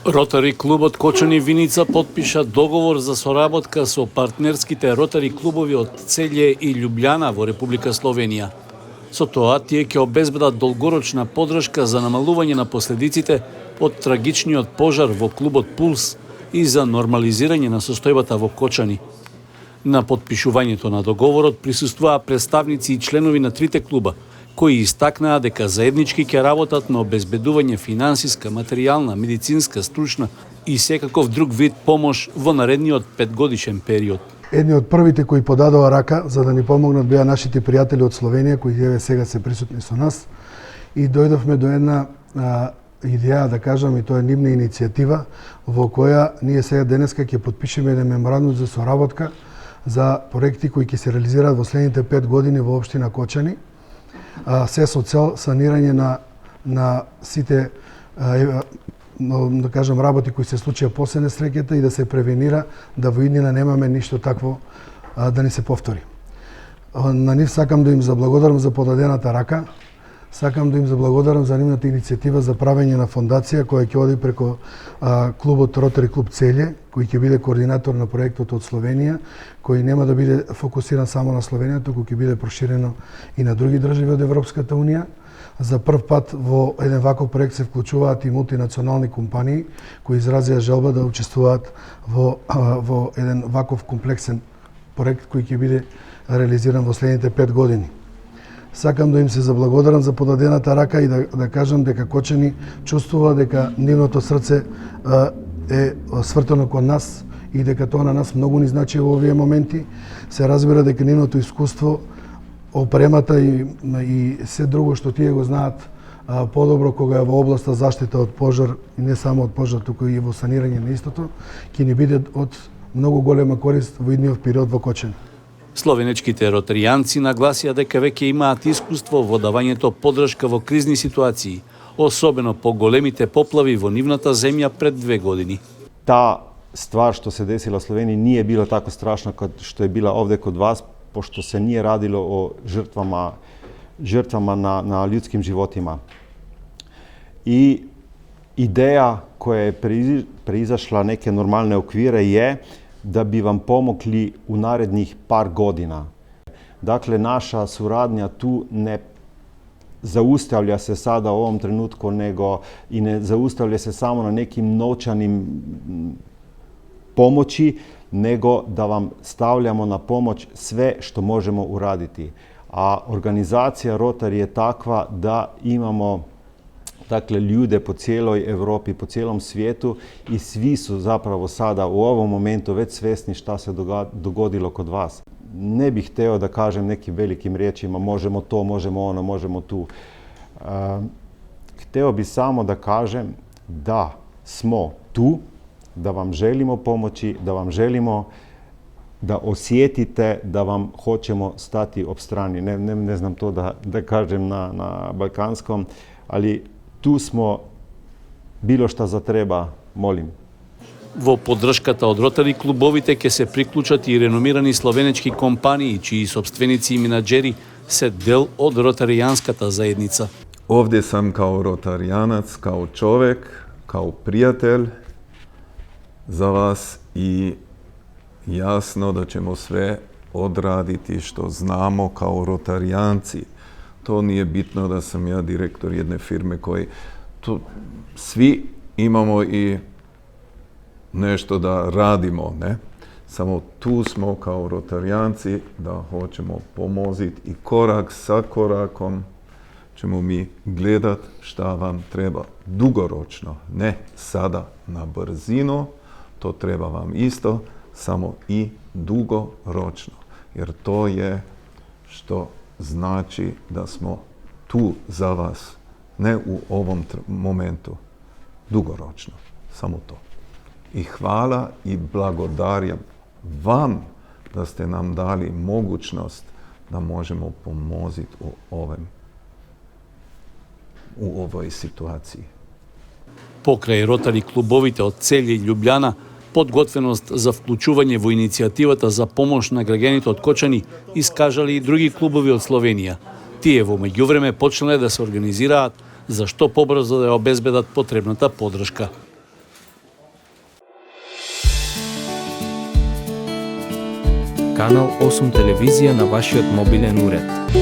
Ротари клубот Кочани Виница подпиша договор за соработка со партнерските ротари клубови од Целје и Љубљана во Република Словенија. Со тоа тие ќе обезбедат долгорочна поддршка за намалување на последиците од трагичниот пожар во клубот Пулс и за нормализирање на состојбата во Кочани. На подпишувањето на договорот присуствуваа представници и членови на трите клуба, кои истакнаа дека заеднички ќе работат на обезбедување финансиска, материјална, медицинска, стручна и секаков друг вид помош во наредниот 5-годишен период. Едни од првите кои подадоа рака за да ни помогнат беа нашите пријатели од Словенија, кои сега се присутни со нас, и дојдовме до една идеја, да кажам, и тоа е нивна иницијатива, во која ние сега денеска ќе подпишеме еден меморандум за соработка за проекти кои ќе се реализираат во следните 5 години во општина Кочани, се со цел санирање на сите да кажам работи кои се случија после несреќата и да се превенира да во иднина немаме ништо такво да ни се повтори. На нив сакам да им заблагодарам за подадената рака. Сакам да им заблагодарам за нивната иницијатива за правење на фондација која ќе оди преко клубот Ротари клуб Целје, кој ќе биде координатор на проектот од Словенија, кој нема да биде фокусиран само на Словенија, туку ќе биде проширено и на други држави од Европската унија. За прв пат во еден ваков проект се вклучуваат и мултинационални компании кои изразија желба да учествуваат во еден ваков комплексен проект кој ќе биде реализиран во следните 5 години. Сакам да им се заблагодарам за подадената рака и да кажам дека Кочани чувствува дека нивното срце е свртено кон нас и дека тоа на нас многу ни значи во овие моменти. Се разбира дека нивното искуство, опремата и се друго што тие го знаат подобро кога е во областа заштита од пожар, и не само од пожар, туку и во санирање на истото, ќе ни биде од многу голема корист во идниот период во Кочани. Словенечките ротаријанци нагласија дека веќе имаат искуство во давањето поддршка во кризни ситуации, особено по големите поплави во нивната земја пред 2 години. Та ствар што се десила во Словенија не е била тако страшна како што е била овде код вас, пошто се не радило о жртвама на људским животима. И идеја која е преизашла неке нормалне оквире е да би вам помогли у наредних пар година. Дакле, наша сурадња ту не зауставља се сада во овом тренутку, него и не зауставља се само на неким новчаним помоći, него да вам стављамо на помоć све што можемо урадити. А организација Ротари е таква да имамо ljude po cijeloj Evropi, po cijelom svijetu i svi su zapravo sada u ovom momentu već svesni šta se dogodilo kod vas. Ne bih hteo da kažem nekim velikim riječima možemo to, možemo ono, možemo tu. Hteo bih samo da kažem da smo tu, da vam želimo pomoći, da vam želimo da osjetite da vam hoćemo stati ob strani. Ne znam to da kažem na balkanskom, ali tu smo, bilo šta zatreба, молим. Во поддршката од ротари клубовите ќе се приклучат и реномирани словенечки компании, чии собственици и менаџери се дел од ротаријанската заедница. Овде сам као ротаријанац, као човек, као пријател за вас и јасно да ćemo све одрадити што знамо као ротаријанци. To nije bitno da sam ja direktor jedne firme koji svi imamo i nešto da radimo, ne? Samo tu smo kao rotarijanci da hoćemo pomoziti i korak sa korakom ćemo mi gledat šta vam treba dugoročno, ne sada na brzinu, to treba vam isto, samo i dugoročno, jer to je što znači da smo tu za vas, ne u ovom momentu, dugoročno, samo to. I hvala i blagodarjam vam da ste nam dali mogućnost da možemo pomoziti u ovoj situaciji. Покрај ротари клубовите од Целје и Љубљана, подготвеност за вклучување во иницијативата за помош на граѓаните од Кочани искажали и други клубови од Словенија. Тие во меѓувреме почнале да се организираат за што побрзо да ја обезбедат потребната поддршка. Канал 8 телевизија на вашиот мобилен уред.